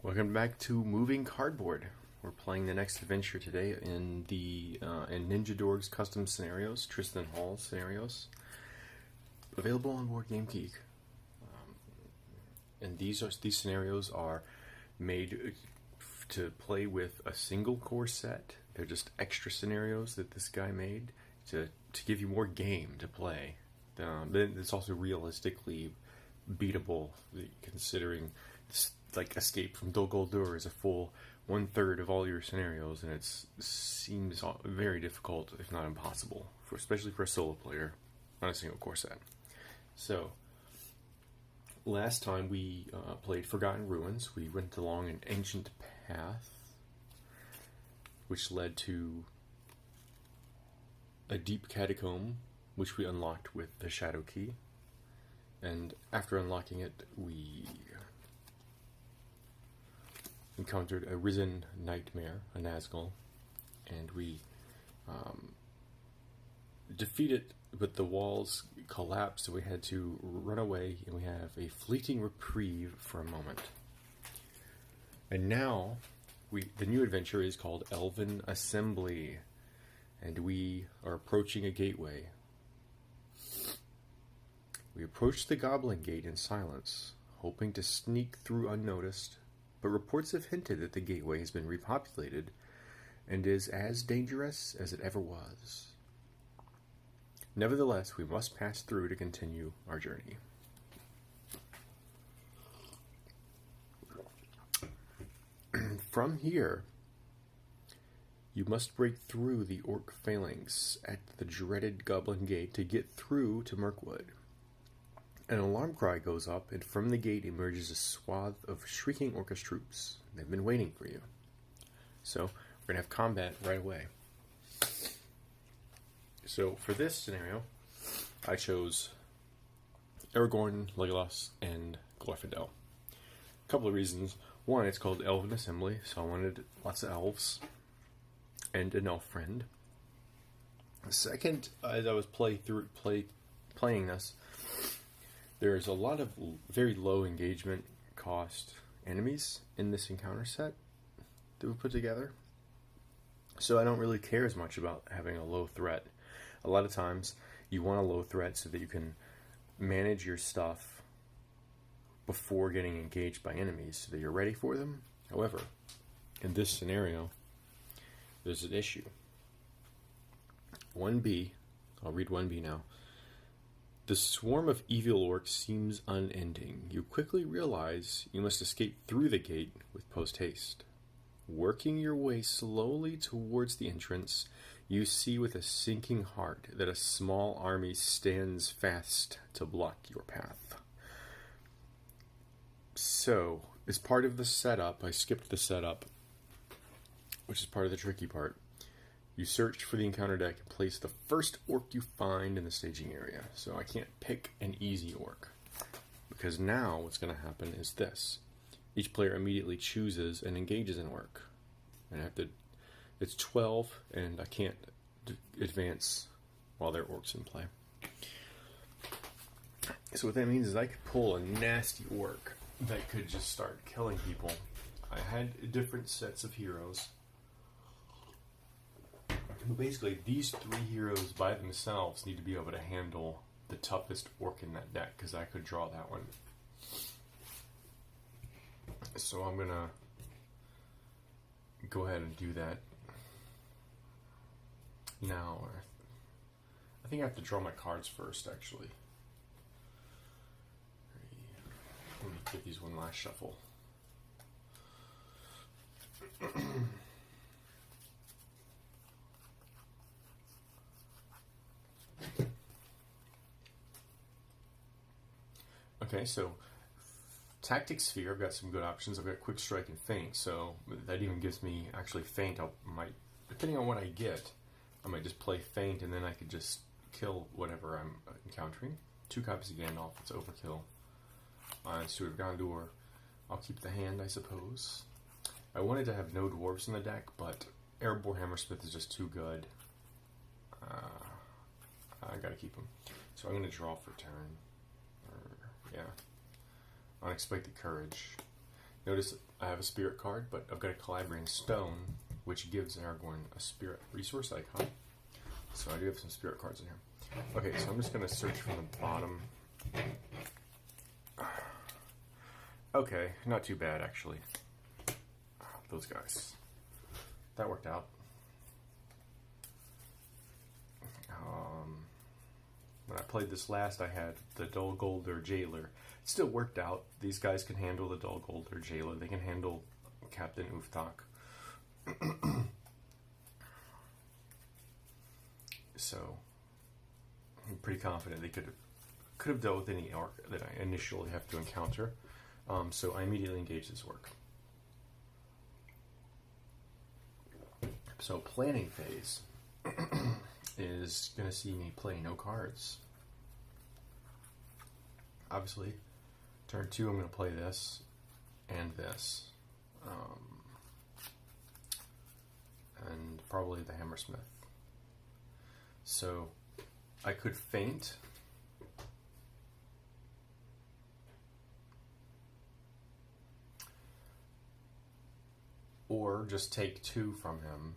Welcome back to Moving Cardboard. We're playing the next adventure today in Ninjadorg's custom scenarios, Tristan Hall scenarios, available on Board Game Geek. And these scenarios are made to play with a single core set. They're just extra scenarios that this guy made to give you more game to play. But it's also realistically beatable, considering like Escape from Dol Guldur is a full 1/3 of all your scenarios, and it seems very difficult, if not impossible, especially for a solo player on a single core set. So, last time we played Forgotten Ruins, we went along an ancient path, which led to a deep catacomb, which we unlocked with the Shadow Key. And after unlocking it, we encountered a risen nightmare, a Nazgul, and we defeated, but the walls collapsed, so we had to run away, and we have a fleeting reprieve for a moment. And now, the new adventure is called Elven Assembly, and we are approaching a gateway. We approach the Goblin Gate in silence, hoping to sneak through unnoticed, but reports have hinted that the gateway has been repopulated and is as dangerous as it ever was. Nevertheless, we must pass through to continue our journey. From here, you must break through the orc phalanx at the dreaded Goblin Gate to get through to Mirkwood. An alarm cry goes up, and from the gate emerges a swath of shrieking orcish troops. They've been waiting for you. So, we're going to have combat right away. So, for this scenario, I chose Aragorn, Legolas, and Glorfindel. A couple of reasons. One, it's called Elven Assembly, so I wanted lots of elves and an elf friend. Second, as I was playing this, there's a lot of very low engagement cost enemies in this encounter set that we put together. So I don't really care as much about having a low threat. A lot of times you want a low threat so that you can manage your stuff before getting engaged by enemies so that you're ready for them. However, in this scenario, there's an issue. 1B, I'll read 1B now. The swarm of evil orcs seems unending. You quickly realize you must escape through the gate with post-haste. Working your way slowly towards the entrance, you see with a sinking heart that a small army stands fast to block your path. So, as part of the setup, I skipped the setup, which is part of the tricky part. You search for the encounter deck and place the first orc you find in the staging area. So I can't pick an easy orc, because now what's going to happen is this. Each player immediately chooses and engages an orc. And it's 12, and I can't advance while there are orcs in play. So what that means is I could pull a nasty orc that could just start killing people. I had different sets of heroes. Basically, these three heroes by themselves need to be able to handle the toughest orc in that deck, because I could draw that one. So I'm going to go ahead and do that. Now, I think I have to draw my cards first, actually. Let me give these one last shuffle. Okay, so Tactic Sphere, I've got some good options. I've got Quick Strike and Feint, so that even gives me actually Feint. Depending on what I get, I might just play Feint, and then I could just kill whatever I'm encountering. 2 copies of Gandalf, it's overkill. Steward of Gondor, I'll keep the hand, I suppose. I wanted to have no dwarves in the deck, but Erebor Hammersmith is just too good. I gotta keep him. So I'm gonna draw for turn. Yeah. Unexpected Courage. Notice I have a spirit card, but I've got a Celebrian stone, which gives Aragorn a spirit resource icon. So I do have some spirit cards in here. Okay, so I'm just going to search from the bottom. Okay, not too bad actually. Those guys. That worked out. When I played this last, I had the Dol Jailer. It still worked out. These guys can handle the Dol Jailer. They can handle Captain Uftak. So I'm pretty confident they could have dealt with any orc that I initially have to encounter. So I immediately engage this work. So planning phase is going to see me play no cards. Obviously, turn 2 I'm going to play this and this. And probably the Hammersmith. So I could feint. Or just take 2 from him.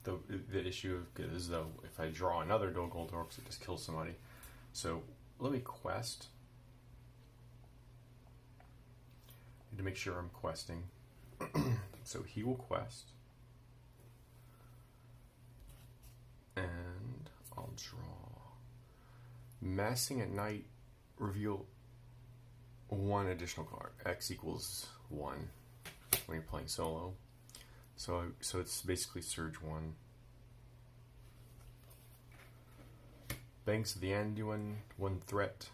The issue is, though, if I draw another Dol Guldur, it just kills somebody. So let me quest. Need to make sure I'm questing. So he will quest. And I'll draw. Massing at night, reveal 1 additional card. X equals 1 when you're playing solo. So it's basically Surge 1. Banks of the Anduin, 1 threat.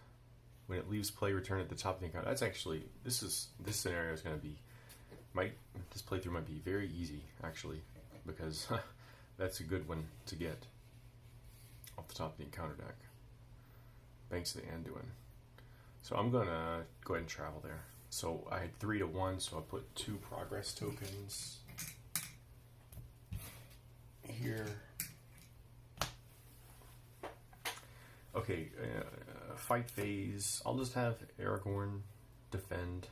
When it leaves play, return at the top of the account. That's actually, this scenario is going to be, this playthrough might be very easy, actually, because that's a good one to get off the top of the encounter deck. Banks of the Anduin. So I'm going to go ahead and travel there. So I had 3 to 1, so I put 2 progress tokens here. Okay, fight phase. I'll just have Aragorn defend.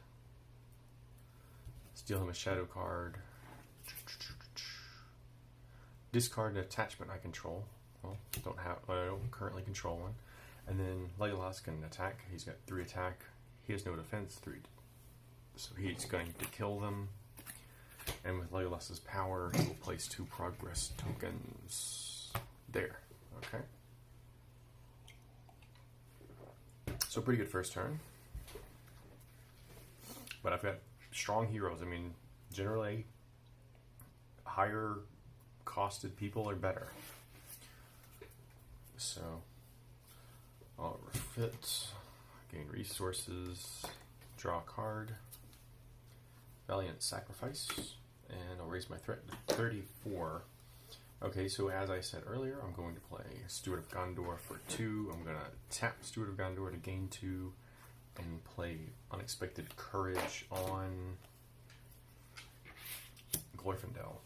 Steal him a shadow card. Discard an attachment I control. Well, I don't currently control one. And then Legolas can attack. He's got 3 attack. He has no defense. 3. So he's going to kill them. And with Legolas's power, he will place 2 progress tokens there. Okay. So pretty good first turn. But I've got strong heroes. I mean, generally, higher costed people are better. So I'll refit, gain resources, draw a card, Valiant Sacrifice, and I'll raise my threat to 34. Okay, so as I said earlier, I'm going to play Steward of Gondor for 2. I'm going to tap Steward of Gondor to gain 2 and play Unexpected Courage on Glorfindel.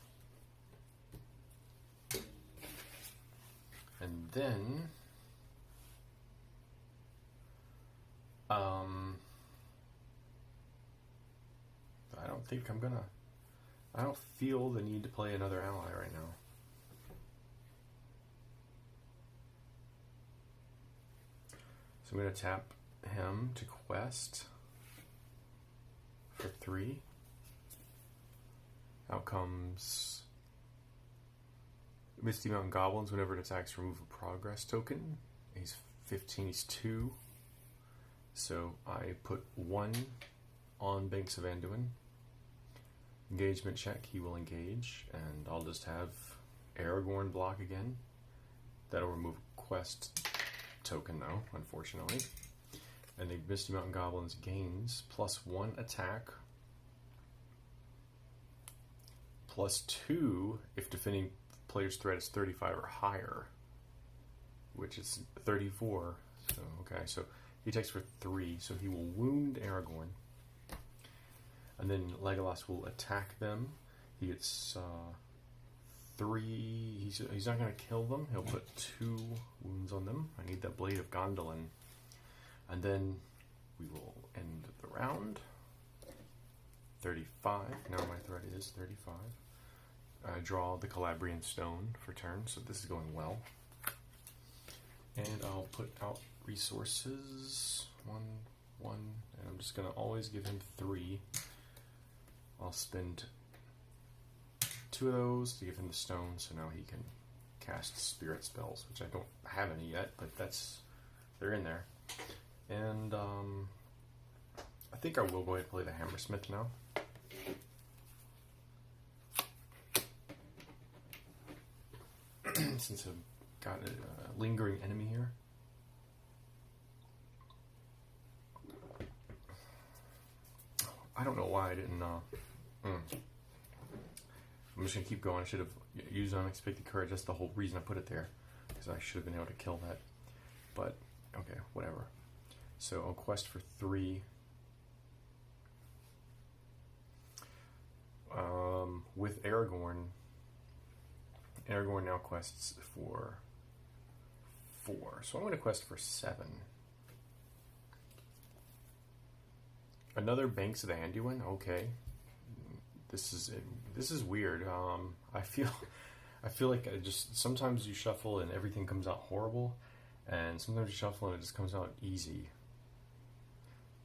And then I don't feel the need to play another ally right now. So I'm going to tap him to quest for 3. Out comes Misty Mountain Goblins. Whenever it attacks, remove a progress token. He's 15, he's 2. So I put 1 on Banks of Anduin. Engagement check, he will engage, and I'll just have Aragorn block again. That'll remove a quest token though, unfortunately. And the Misty Mountain Goblins gains +1 attack, +2 if defending player's threat is 35 or higher, which is 34. So okay, so he attacks for 3, so he will wound Aragorn. And then Legolas will attack them. He gets 3. He's not going to kill them. He'll put 2 wounds on them. I need that Blade of Gondolin. And then we will end the round. 35. Now my threat is 35. I draw the Celebrian stone for turn, so this is going well. And I'll put out resources. 1, 1, and I'm just going to always give him 3. I'll spend 2 of those to give him the stone, so now he can cast spirit spells, which I don't have any yet, but they're in there. And I think I will go ahead and play the Hammersmith now. Since I've got a lingering enemy here. I don't know why I didn't. I'm just gonna keep going. I should have used unexpected courage. That's the whole reason I put it there, because I should have been able to kill that. But okay, whatever. So I'll quest for 3. With Aragorn. Aragorn now quests for 4. So I'm going to quest for 7. Another Banks of the Anduin. Okay, this is weird. I feel like I just sometimes you shuffle and everything comes out horrible, and sometimes you shuffle and it just comes out easy.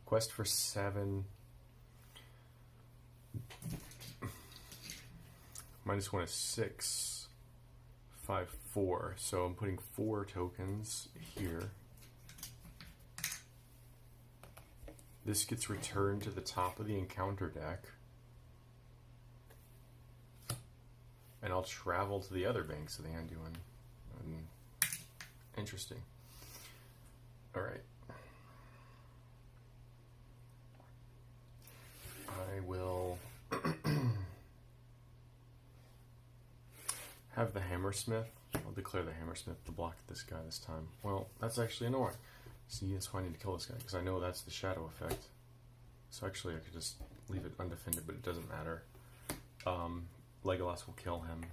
Quest for 7. -1 is 6. 5, 4. So I'm putting 4 tokens here. This gets returned to the top of the encounter deck. And I'll travel to the other Banks of the Anduin. Interesting. Alright. I will have the Hammersmith. I'll declare the Hammersmith to block this guy this time. Well, that's actually annoying. See, that's why I need to kill this guy, because I know that's the shadow effect. So actually I could just leave it undefended, but it doesn't matter. Legolas will kill him.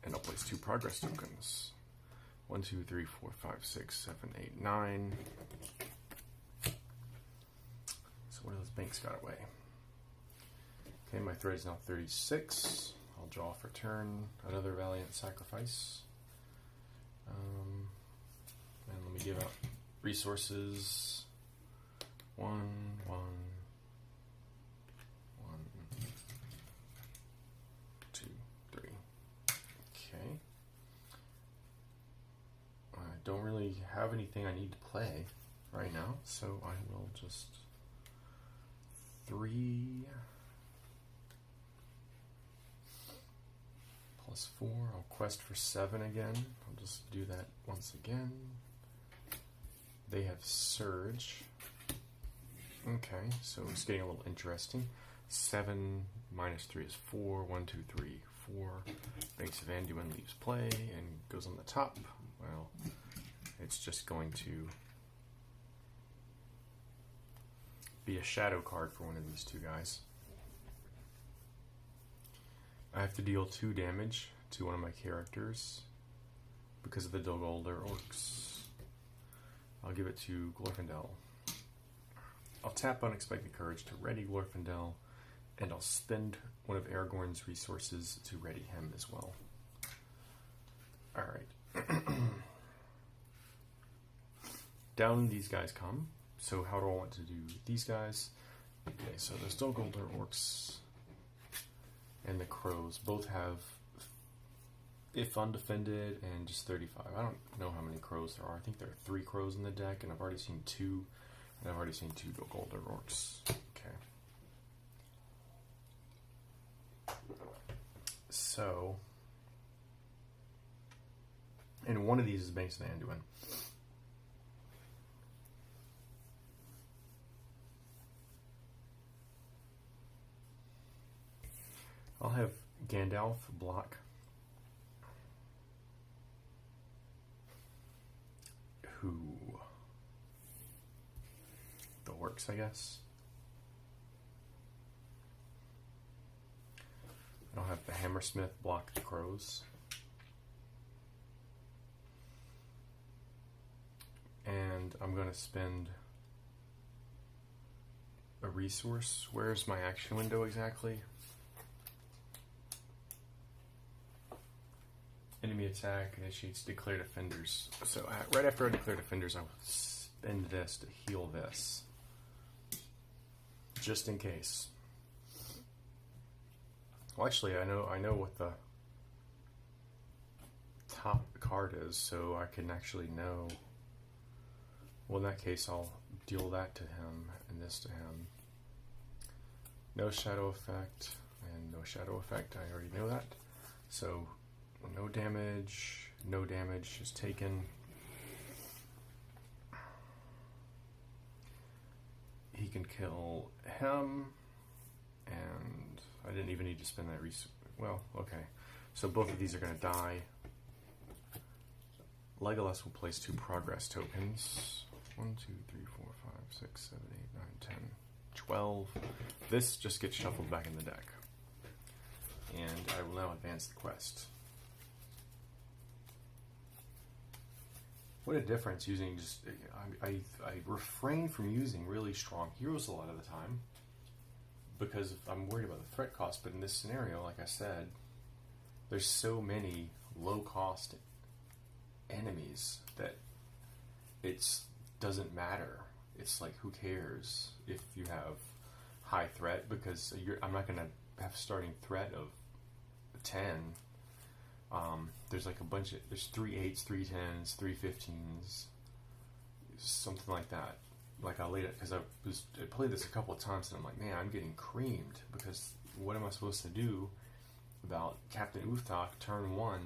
And I'll place 2 progress tokens. 1, 2, 3, 4, 5, 6, 7, 8, 9. So what are those banks got away? Okay, my threat is now 36. I'll draw for turn. Another Valiant Sacrifice. And let me give out resources. 1, 1, 1, 2, 3. Okay. I don't really have anything I need to play right now, so I will just 3 plus 4. I'll quest for 7 again. I'll just do that once again. They have Surge. Okay, so it's getting a little interesting. 7 minus 3 is 4. 1, 2, 3, 4. Banks of Anduin leaves play and goes on the top. Well, it's just going to be a shadow card for one of these 2 guys. I have to deal 2 damage to one of my characters because of the Dogolder Orcs. I'll give it to Glorfindel. I'll tap Unexpected Courage to ready Glorfindel, and I'll spend one of Aragorn's resources to ready him as well. Alright. Down these guys come. So how do I want to do these guys? Okay, so those Dogolder Orcs and the Crows both have, if undefended, and just 35. I don't know how many Crows there are. I think there are 3 Crows in the deck, and I've already seen 2. And I've already seen 2 Dogolder Orcs. Okay. So, and one of these is Banks of Anduin. I'll have Gandalf block who? The orcs, I guess. I'll have the Hammersmith block the Crows. And I'm going to spend a resource. Where's my action window exactly? Enemy attack initiates declare defenders. So right after I declare defenders, I will spend this to heal this. Just in case. Well, actually, I know what the top card is, so I can actually know. Well, in that case, I'll deal that to him and this to him. No shadow effect and no shadow effect. I already know that. So no damage is taken. He can kill him, and I didn't even need to spend that resource. Well, okay. So both of these are going to die. Legolas will place 2 progress tokens. 1, 2, 3, 4, 5, 6, 7, 8, 9, 10, 12. This just gets shuffled back in the deck. And I will now advance the quest. What a difference using just... I refrain from using really strong heroes a lot of the time because I'm worried about the threat cost, but in this scenario, like I said, there's so many low-cost enemies that it doesn't matter. It's like, who cares if you have high threat, because I'm not going to have starting threat of 10. There's like a bunch of, there's 3 8s, 3 10s, 3 15s, something like that. Like I laid it, because I played this a couple of times and I'm like, man, I'm getting creamed, because what am I supposed to do about Captain Uthok turn 1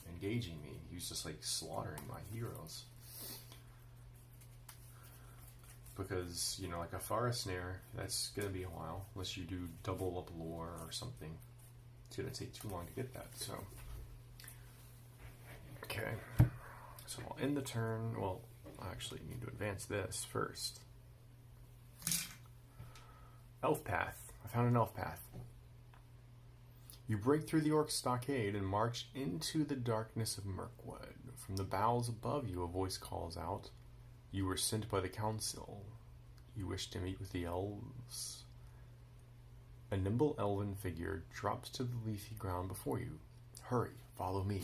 engaging me? He was just like slaughtering my heroes. Because, you know, like a Forest Snare, that's going to be a while, unless you do double up lore or something. It's going to take too long to get that, so. Okay. So I'll end the turn. Well, I actually need to advance this first. Elf Path. I found an Elf Path. You break through the Orc stockade and march into the darkness of Mirkwood. From the boughs above you, a voice calls out, "You were sent by the council. You wish to meet with the elves." A nimble elven figure drops to the leafy ground before you. "Hurry, follow me."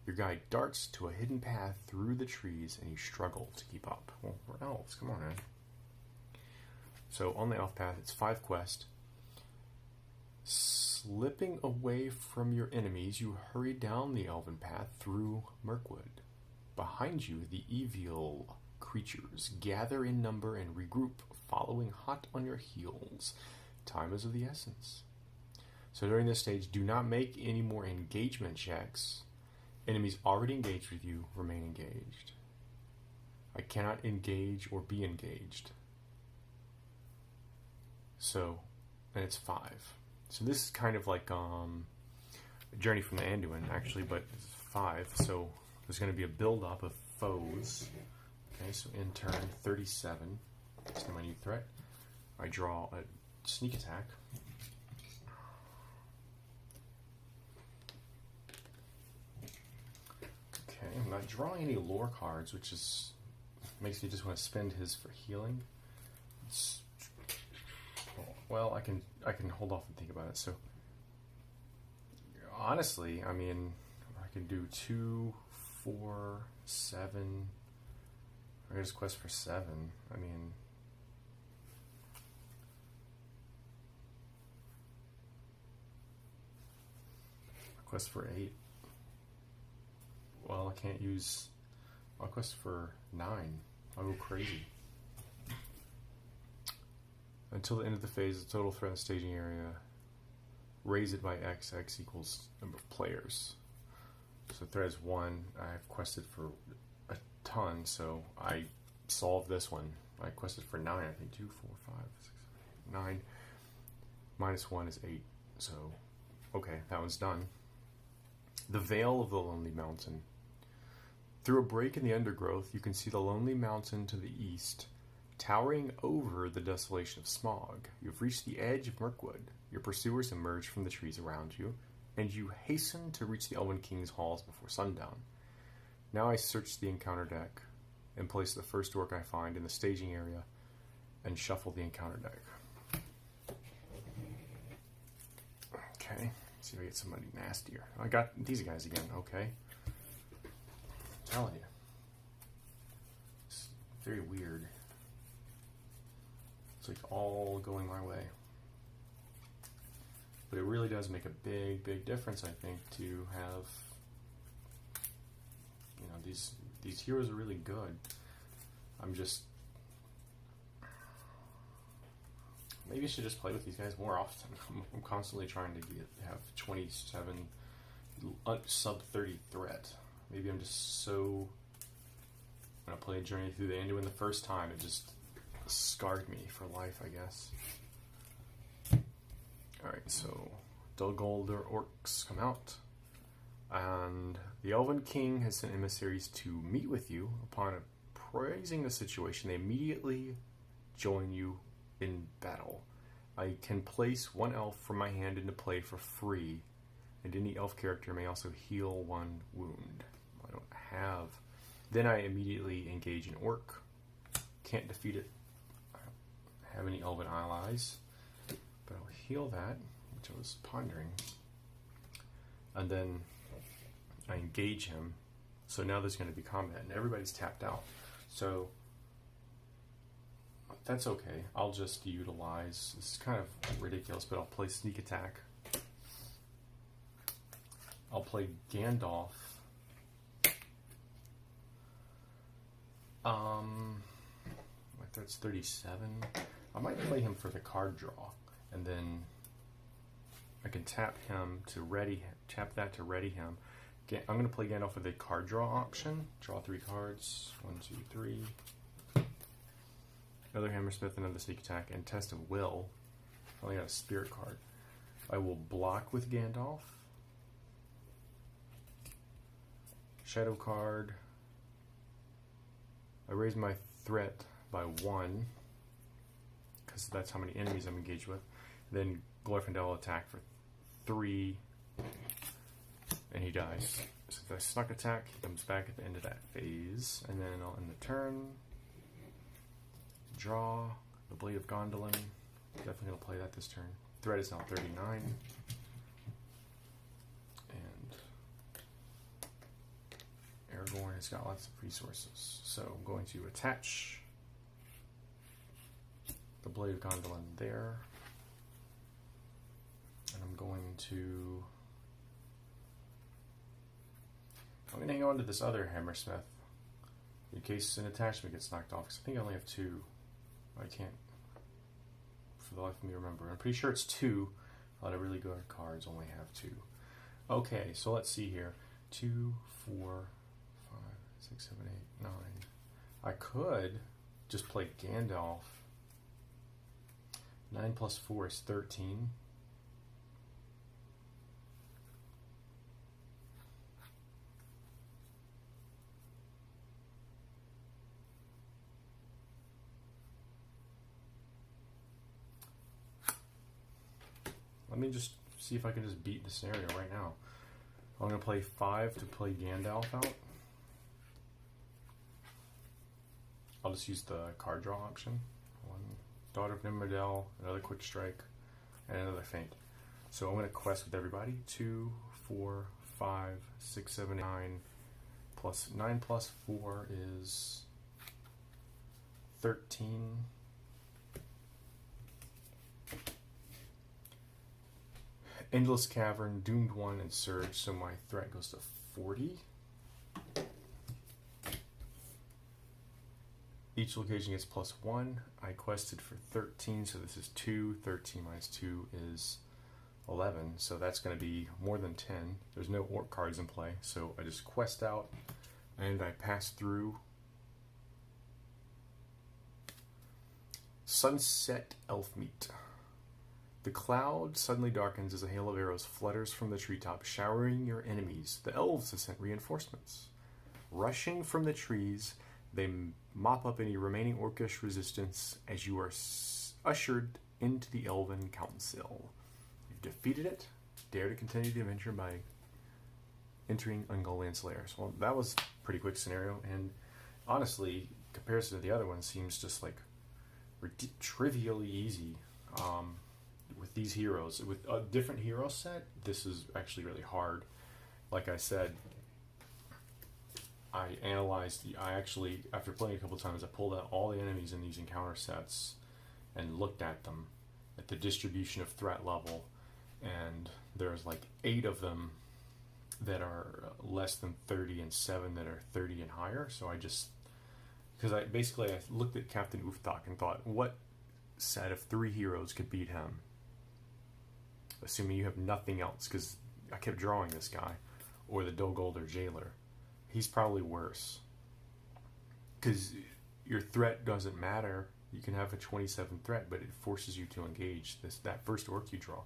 Your guide darts to a hidden path through the trees, and you struggle to keep up. Well, we're elves. Come on, man. So on the elf path, it's 5 quests. Slipping away from your enemies, you hurry down the elven path through Mirkwood. Behind you, the evil creatures gather in number and regroup, following hot on your heels. Time is of the essence. So during this stage, do not make any more engagement checks. Enemies already engaged with you remain engaged. I cannot engage or be engaged. So, and it's 5. So this is kind of like a Journey from the Anduin, actually, but it's 5. So there's going to be a build-up of foes. Okay, so in turn 37, that's my new threat. I draw a sneak attack. Okay, I'm not drawing any lore cards, which is makes me just want to spend his for healing. Well, I can hold off and think about it. So honestly, I mean, I can do 2, 4, 7. I just quest for 7. I mean, quest for 8. Well, I can't use. I'll quest for 9. I'll go crazy. Until the end of the phase, the total threat in the staging area, raise it by X. X equals number of players. So threat is 1. I've quested for a ton, so I solved this one. I quested for 9, I think. 2, 4, 5, 6, 9. Minus 1 is 8. So, okay, that one's done. The Vale of the Lonely Mountain. Through a break in the undergrowth, you can see the Lonely Mountain to the east, towering over the desolation of Smog. You've reached the edge of Mirkwood. Your pursuers emerge from the trees around you, and you hasten to reach the Elven King's halls before sundown. Now I search the encounter deck and place the first orc I find in the staging area and shuffle the encounter deck. Okay, let's see if I get somebody nastier. I got these guys again. Okay, I'm telling you, it's very weird. It's like all going my way, but it really does make a big difference, I think, to have, you know, these heroes are really good. I'm just, maybe I should just play with these guys more often. I'm constantly trying to have 27 sub 30 threat. Maybe I'm just so, when I play Journey Through the Anduin the first time, it just scarred me for life, I guess. Alright, so Dulguldur orcs come out, and the Elven King has sent emissaries to meet with you. Upon appraising the situation, they immediately join you in battle. I can place one elf from my hand into play for free, and any elf character may also heal one wound. I don't have. Then I immediately engage an orc. Can't defeat it. I don't have any elven allies, but I'll heal that, which I was pondering. And then I engage him. So now there's going to be combat, and everybody's tapped out. So that's okay. I'll just utilize, this is kind of ridiculous, but I'll play sneak attack. I'll play Gandalf. My threat's 37. I might play him for the card draw, and then I can tap him to ready, tap that to ready him. I'm going to play Gandalf with a card draw option. Draw 3 cards. 1, 2, 3. Another Hammersmith, another sneak attack, and Test of Will. I only got a spirit card. I will block with Gandalf. Shadow card. I raise my threat by 1, because that's how many enemies I'm engaged with. Then Glorfindel will attack for 3, and he dies. So if I snuck attack, he comes back at the end of that phase, and then I'll end the turn. Draw the Blade of Gondolin. Definitely going to play that this turn. Threat is now 39. And Aragorn has got lots of resources. So I'm going to attach the Blade of Gondolin there. And I'm going to hang on to this other Hammersmith in case an attachment gets knocked off, because I think I only have 2. I can't, for the life of me, remember. I'm pretty sure it's 2. A lot of really good cards only have 2. Okay, so let's see here. 2, 4, 5, 6, 7, 8, 9. I could just play Gandalf. 9 plus 4 is 13. Let me just see if I can just beat the scenario right now. I'm going to play 5 to play Gandalf out. I'll just use the card draw option. 1 Daughter of Nimrodel, another Quick Strike, and another Feint. So I'm going to quest with everybody. 2, 4, 5, 6, 7, 9. Plus 9 plus 4 is 13. Endless Cavern, Doomed 1, and Surge, so my threat goes to 40. Each location gets plus 1. I quested for 13, so this is 2. 13 minus 2 is 11, so that's going to be more than 10. There's no orc cards in play, so I just quest out, and I pass through. Sunset Elfmeet. The cloud suddenly darkens as a hail of arrows flutters from the treetop, showering your enemies. The elves have sent reinforcements. Rushing from the trees, they mop up any remaining orcish resistance as you are ushered into the Elven Council. You've defeated it. Dare to continue the adventure by entering Ungoliant's lair. So, well, that was a pretty quick scenario, and honestly, in comparison to the other one, seems just like trivially easy. With these heroes, with a different hero set, this is actually really hard. Like I said, I actually, after playing a couple times, I pulled out all the enemies in these encounter sets and looked at them, at the distribution of threat level, and there's like 8 of them that are less than 30 and 7 that are 30 and higher. So I looked at Captain Uftak and thought, what set of 3 heroes could beat him? Assuming you have nothing else, because I kept drawing this guy, or the Dogolder Jailer. He's probably worse, because your threat doesn't matter. You can have a 27 threat, but it forces you to engage that first orc you draw.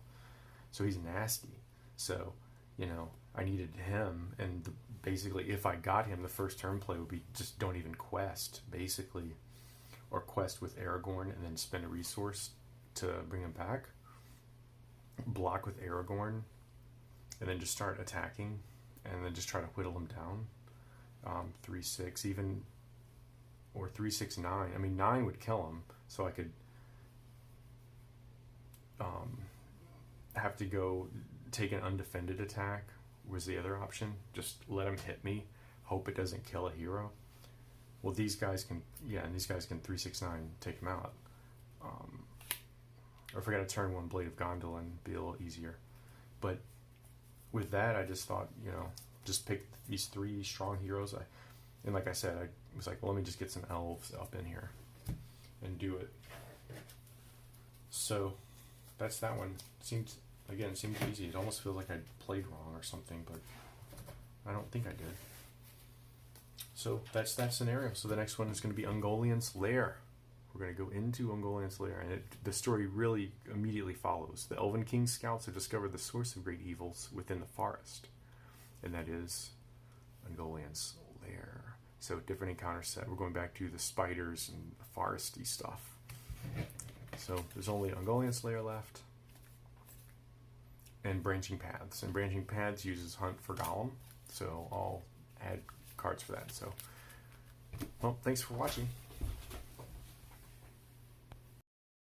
So he's nasty. So, I needed him, and basically, if I got him, the first turn play would be just don't even quest, basically, or quest with Aragorn and then spend a resource to bring him back. Block with Aragorn, and then just start attacking, and then just try to whittle him down. 3-6 even, or 3-6-9. I mean, 9 would kill him, so I could have to go take an undefended attack was the other option. Just let him hit me, hope it doesn't kill a hero. Well, these guys can 3-6-9 take him out. Or if I got to turn 1 Blade of Gondolin, be a little easier. But with that, I just thought, just pick these 3 strong heroes. And like I said, I was like, well, let me just get some elves up in here and do it. So that's that one. Seemed easy. It almost feels like I played wrong or something, but I don't think I did. So that's that scenario. So the next one is going to be Ungoliant's Lair. We're going to go into Ungoliant's Lair, and the story really immediately follows. The Elven King scouts have discovered the source of great evils within the forest, and that is Ungoliant's Lair. So different encounter set. We're going back to the spiders and the foresty stuff. So there's only Ungoliant's Lair left, and Branching Paths. And Branching Paths uses Hunt for Golem, so I'll add cards for that. So, well, thanks for watching.